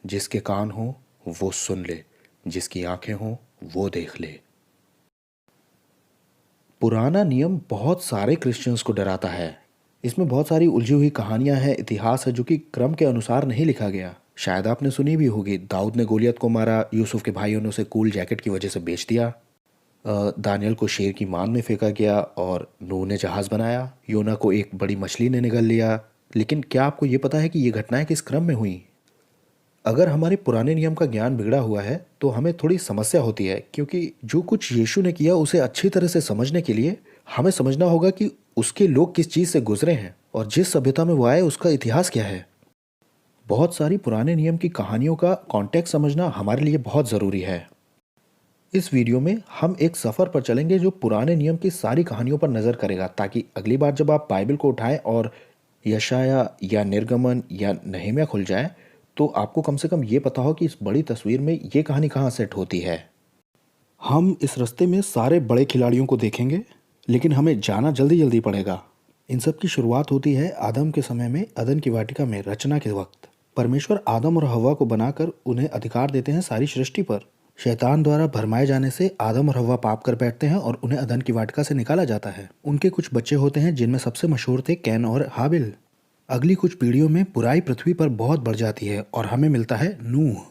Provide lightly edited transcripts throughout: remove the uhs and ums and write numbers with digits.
जिसके कान हो वो सुन ले, जिसकी आंखें हो वो देख ले। पुराना नियम बहुत सारे क्रिश्चियंस को डराता है। इसमें बहुत सारी उलझी हुई कहानियां हैं, इतिहास है जो कि क्रम के अनुसार नहीं लिखा गया। शायद आपने सुनी भी होगी, दाऊद ने गोलियत को मारा, यूसुफ के भाइयों ने उसे कूल जैकेट की वजह से बेच दिया। दानियल को शेर की मान में फेंका गया और नूह ने जहाज बनाया, योना को एक बड़ी मछली ने निगल लिया। लेकिन क्या आपको ये पता है कि ये घटनाएं किस क्रम में हुई? अगर हमारे पुराने नियम का ज्ञान बिगड़ा हुआ है तो हमें थोड़ी समस्या होती है, क्योंकि जो कुछ यीशु ने किया उसे अच्छी तरह से समझने के लिए हमें समझना होगा कि उसके लोग किस चीज़ से गुजरे हैं और जिस सभ्यता में वो आए उसका इतिहास क्या है। बहुत सारी पुराने नियम की कहानियों का कॉन्टेक्स्ट समझना हमारे लिए बहुत ज़रूरी है। इस वीडियो में हम एक सफ़र पर चलेंगे जो पुराने नियम की सारी कहानियों पर नज़र करेगा, ताकि अगली बार जब आप बाइबल को उठाएं और यशाया या निर्गमन या नहम्याह खुल जाए तो आपको कम से कम ये पता हो कि इस बड़ी तस्वीर में ये कहानी कहाँ सेट होती है। हम इस रास्ते में सारे बड़े खिलाड़ियों को देखेंगे, लेकिन हमें जाना जल्दी जल्दी पड़ेगा। इन सब की शुरुआत होती है आदम के समय में, अदन की वाटिका में रचना के वक्त। परमेश्वर आदम और हव्वा को बनाकर उन्हें अधिकार देते हैं सारी सृष्टि पर। शैतान द्वारा भरमाए जाने से आदम और हव्वा पाप कर बैठते हैं और उन्हें अदन की वाटिका से निकाला जाता है। उनके कुछ बच्चे होते हैं जिनमें सबसे मशहूर थे कैन और हाबिल। अगली कुछ पीढ़ियों में बुराई पृथ्वी पर बहुत बढ़ जाती है और हमें मिलता है नूह।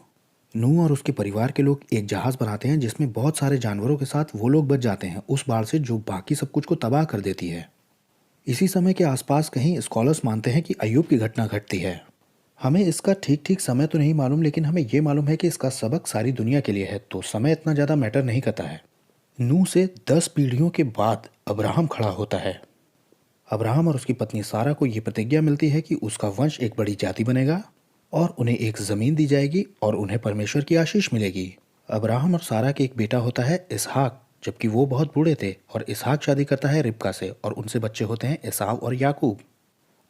नूह और उसके परिवार के लोग एक जहाज बनाते हैं जिसमें बहुत सारे जानवरों के साथ वो लोग बच जाते हैं उस बाढ़ से जो बाकी सब कुछ को तबाह कर देती है। इसी समय के आसपास कहीं स्कॉलर्स मानते हैं कि अय्यूब की घटना घटती है। हमें इसका ठीक ठीक समय तो नहीं मालूम, लेकिन हमें ये मालूम है कि इसका सबक सारी दुनिया के लिए है, तो समय इतना ज़्यादा मैटर नहीं करता है। नूह से 10 पीढ़ियों के बाद अब्राहम खड़ा होता है। अब्राहम और उसकी पत्नी सारा को ये प्रतिज्ञा मिलती है कि उसका वंश एक बड़ी जाति बनेगा और उन्हें एक ज़मीन दी जाएगी और उन्हें परमेश्वर की आशीष मिलेगी। अब्राहम और सारा के एक बेटा होता है इसहाक, जबकि वो बहुत बूढ़े थे, और इसहाक शादी करता है रिबका से और उनसे बच्चे होते हैं एसाव और याकूब।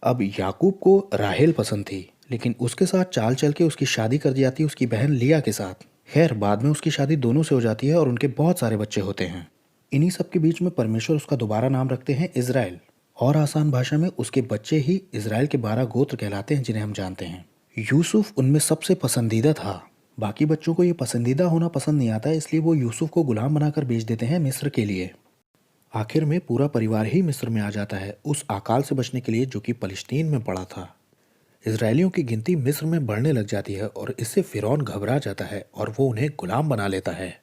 अब याकूब को राहेल पसंद थी, लेकिन उसके साथ चाल चल के उसकी शादी कर दी जाती है उसकी बहन लिया के साथ। खैर, बाद में उसकी शादी दोनों से हो जाती है और उनके बहुत सारे बच्चे होते हैं। इन्हीं सब के बीच में परमेश्वर उसका दोबारा नाम रखते हैं इज़राइल, और आसान भाषा में उसके बच्चे ही इज़राइल के 12 गोत्र कहलाते हैं जिन्हें हम जानते हैं। यूसुफ उनमें सबसे पसंदीदा था। बाकी बच्चों को ये पसंदीदा होना पसंद नहीं आता, इसलिए वो यूसुफ को गुलाम बनाकर बेच देते हैं मिस्र के लिए। आखिर में पूरा परिवार ही मिस्र में आ जाता है उस अकाल से बचने के लिए जो कि फलस्तीन में पड़ा था। इजरायलियों की गिनती मिस्र में बढ़ने लग जाती है और इससे फिरौन घबरा जाता है और वो उन्हें गुलाम बना लेता है।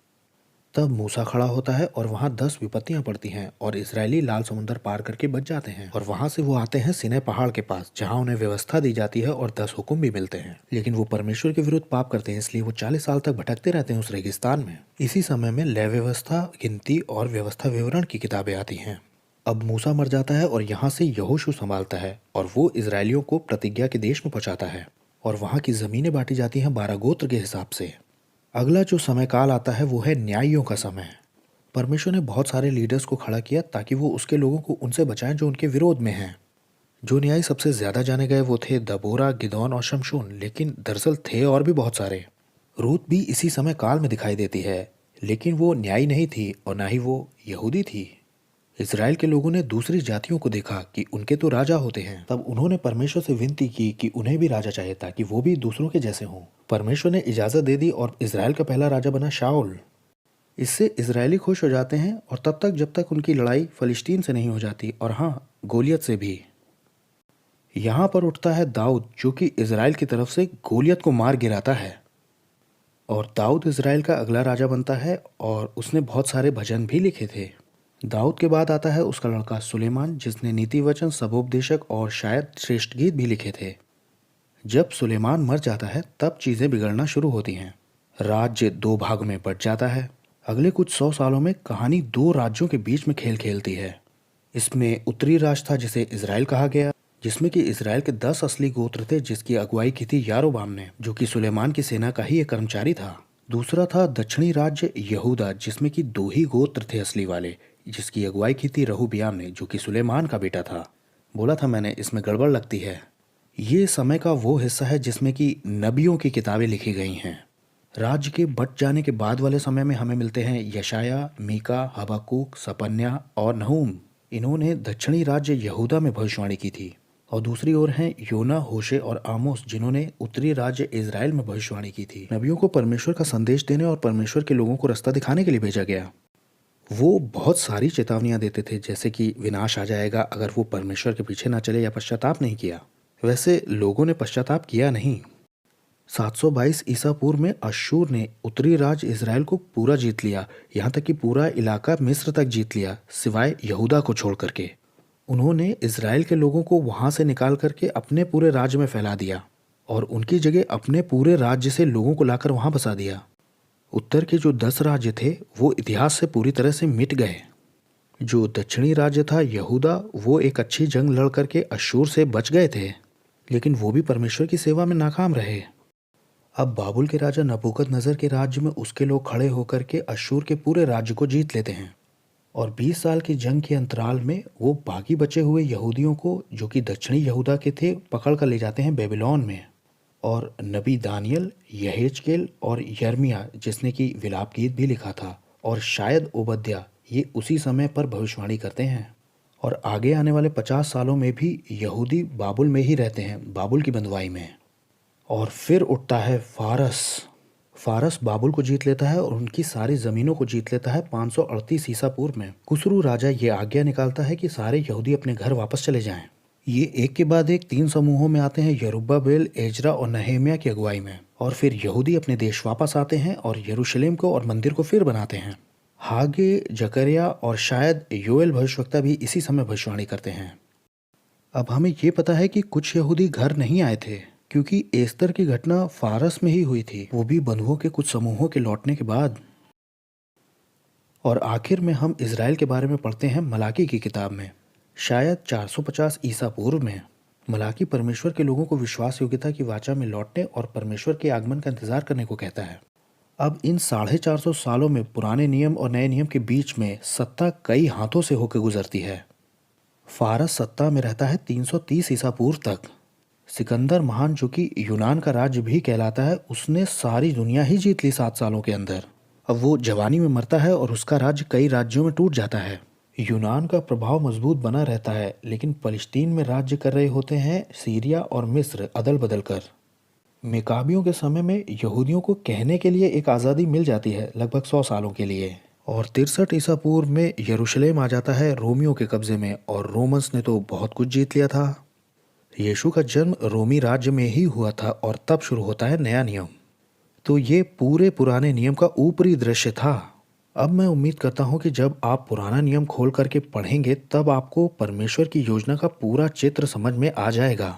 तब मूसा खड़ा होता है और वहाँ 10 विपत्तियां पड़ती हैं और इजरायली लाल समुंदर पार करके बच जाते हैं, और वहाँ से वो आते हैं सिनै पहाड़ के पास जहाँ उन्हें व्यवस्था दी जाती है और 10 हुक्म भी मिलते हैं। लेकिन वो परमेश्वर के विरुद्ध पाप करते हैं, इसलिए वो 40 साल तक भटकते रहते हैं उस रेगिस्तान में। इसी समय में लय व्यवस्था, गिनती और व्यवस्था विवरण की किताबें आती हैं। अब मूसा मर जाता है और यहाँ से यहोशू संभालता है और वो इजरायलियों को प्रतिज्ञा के देश में पहुँचाता है और वहाँ की ज़मीनें बांटी जाती हैं 12 गोत्र के हिसाब से। अगला जो समय काल आता है वो है न्यायियों का समय। परमेश्वर ने बहुत सारे लीडर्स को खड़ा किया ताकि वो उसके लोगों को उनसे बचाएं जो उनके विरोध में हैं। जो न्यायी सबसे ज़्यादा जाने गए वो थे दबोरा, गिदौन और शमशून, लेकिन दरअसल थे और भी बहुत सारे। रूत भी इसी समय काल में दिखाई देती है, लेकिन वो न्यायी नहीं थी और ना ही वो यहूदी थी। इज़राइल के लोगों ने दूसरी जातियों को देखा कि उनके तो राजा होते हैं, तब उन्होंने परमेश्वर से विनती की कि उन्हें भी राजा चाहिए ताकि वो भी दूसरों के जैसे हों। परमेश्वर ने इजाज़त दे दी और इज़राइल का पहला राजा बना शाऊल। इससे इज़राइली खुश हो जाते हैं और तब तक जब तक उनकी लड़ाई फलिस्तीन से नहीं हो जाती, और हाँ, गोलियत से भी। यहाँ पर उठता है दाऊद जो कि इज़राइल की तरफ से गोलियत को मार गिराता है, और दाऊद इज़राइल का अगला राजा बनता है और उसने बहुत सारे भजन भी लिखे थे। दाऊद के बाद आता है उसका लड़का सुलेमान, जिसने नीति वचन, सबोपदेशक और शायद श्रेष्ठ गीत भी लिखे थे। जब सुलेमान मर जाता है तब चीज़ें बिगड़ना शुरू होती हैं। राज्य 2 भाग में बट जाता है। अगले कुछ 100 सालों में कहानी 2 राज्यों के बीच में खेल खेलती है। इसमें उत्तरी राज था जिसे इज़राइल कहा गया, जिसमें कि इज़राइल के 10 असली गोत्र थे जिसकी अगुवाई की थी यारोबाम ने, जो कि सुलेमान की सेना का ही एक कर्मचारी था। दूसरा था दक्षिणी राज्य यहूदा, जिसमें कि 2 ही गोत्र थे असली वाले, जिसकी अगुवाई की थी रहूबियाम ने, जो कि सुलेमान का बेटा था। बोला था मैंने इसमें गड़बड़ लगती है। ये समय का वो हिस्सा है जिसमें कि नबियों की किताबें लिखी गई हैं। राज्य के बट जाने के बाद वाले समय में हमें मिलते हैं यशाया, मीका, हबक्कूक, सपन्या और नहूम। इन्होंने दक्षिणी राज्य यहूदा में भविष्यवाणी की थी। और दूसरी ओर हैं योना, होशे और आमोस, जिन्होंने उत्तरी राज्य इज़राइल में भविष्यवाणी की थी। नबियों को परमेश्वर का संदेश देने और परमेश्वर के लोगों को रास्ता दिखाने के लिए भेजा गया। वो बहुत सारी चेतावनियां देते थे, जैसे कि विनाश आ जाएगा अगर वो परमेश्वर के पीछे ना चले या पश्चाताप नहीं किया। वैसे लोगों ने पश्चाताप किया नहीं। 722 ईसा पूर्व में अश्शूर ने उत्तरी राज्य इज़राइल को पूरा जीत लिया, यहाँ तक कि पूरा इलाका मिस्र तक जीत लिया, सिवाय यहूदा को छोड़ करके। उन्होंने इज़राइल के लोगों को वहाँ से निकाल करके अपने पूरे राज्य में फैला दिया और उनकी जगह अपने पूरे राज्य से लोगों को लाकर वहाँ बसा दिया। उत्तर के जो 10 राज्य थे वो इतिहास से पूरी तरह से मिट गए। जो दक्षिणी राज्य था यहूदा, वो एक अच्छी जंग लड़ करके अश्शूर से बच गए थे, लेकिन वो भी परमेश्वर की सेवा में नाकाम रहे। अब बाबुल के राजा नबूकदनेस्सर के राज्य में उसके लोग खड़े होकर के अश्शूर के पूरे राज्य को जीत लेते हैं और 20 साल की जंग के अंतराल में वो बाकी बचे हुए यहूदियों को, जो कि दक्षिणी यहूदा के थे, पकड़ कर ले जाते हैं बेबीलोन में। और नबी दानियल, यहेजकेल और यर्मिया, जिसने कि विलाप गीत भी लिखा था, और शायद ओबद्या, ये उसी समय पर भविष्यवाणी करते हैं। और आगे आने वाले 50 सालों में भी यहूदी बाबुल में ही रहते हैं, बाबुल की बंधुआई में। और फिर उठता है फारस। फारस बाबुल को जीत लेता है और उनकी सारी ज़मीनों को जीत लेता है 538 ईसा पूर्व में। खुसरू राजा ये आज्ञा निकालता है कि सारे यहूदी अपने घर वापस चले जाएं। ये एक के बाद एक 3 समूहों में आते हैं, यरुब्बाबेल, एजरा और नहेमिया की अगुवाई में। और फिर यहूदी अपने देश वापस आते हैं और यरूशलेम को और मंदिर को फिर बनाते हैं। हागे, जकरिया और शायद योएल भविष्यवक्ता भी इसी समय भविष्यवाणी करते हैं। अब हमें ये पता है कि कुछ यहूदी घर नहीं आए थे, क्योंकि एस्तर की घटना फारस में ही हुई थी, वो भी बंधुओं के कुछ समूहों के लौटने के बाद। और आखिर में हम इज़राइल के बारे में पढ़ते हैं मलाकी की किताब में, शायद 450 ईसा पूर्व में। मलाकी परमेश्वर के लोगों को विश्वास योग्यता की वाचा में लौटने और परमेश्वर के आगमन का इंतजार करने को कहता है। अब इन 450 सालों में पुराने नियम और नए नियम के बीच में सत्ता कई हाथों से होकर गुजरती है। फारस सत्ता में रहता है 330 ईसा पूर्व तक। सिकंदर महान, जो कि यूनान का राज्य भी कहलाता है, उसने सारी दुनिया ही जीत ली 7 सालों के अंदर। अब वो जवानी में मरता है और उसका राज्य कई राज्यों में टूट जाता है। यूनान का प्रभाव मजबूत बना रहता है, लेकिन फलस्तीन में राज्य कर रहे होते हैं सीरिया और मिस्र अदल बदल कर। मेकाबियों के समय में यहूदियों को कहने के लिए एक आज़ादी मिल जाती है लगभग 100 सालों के लिए। और 63 ईसा पूर्व में यरूशलेम आ जाता है रोमियों के कब्जे में, और रोमन्स ने तो बहुत कुछ जीत लिया था। यीशु का जन्म रोमी राज्य में ही हुआ था और तब शुरू होता है नया नियम। तो ये पूरे पुराने नियम का ऊपरी दृश्य था। अब मैं उम्मीद करता हूँ कि जब आप पुराना नियम खोल करके पढ़ेंगे तब आपको परमेश्वर की योजना का पूरा चित्र समझ में आ जाएगा।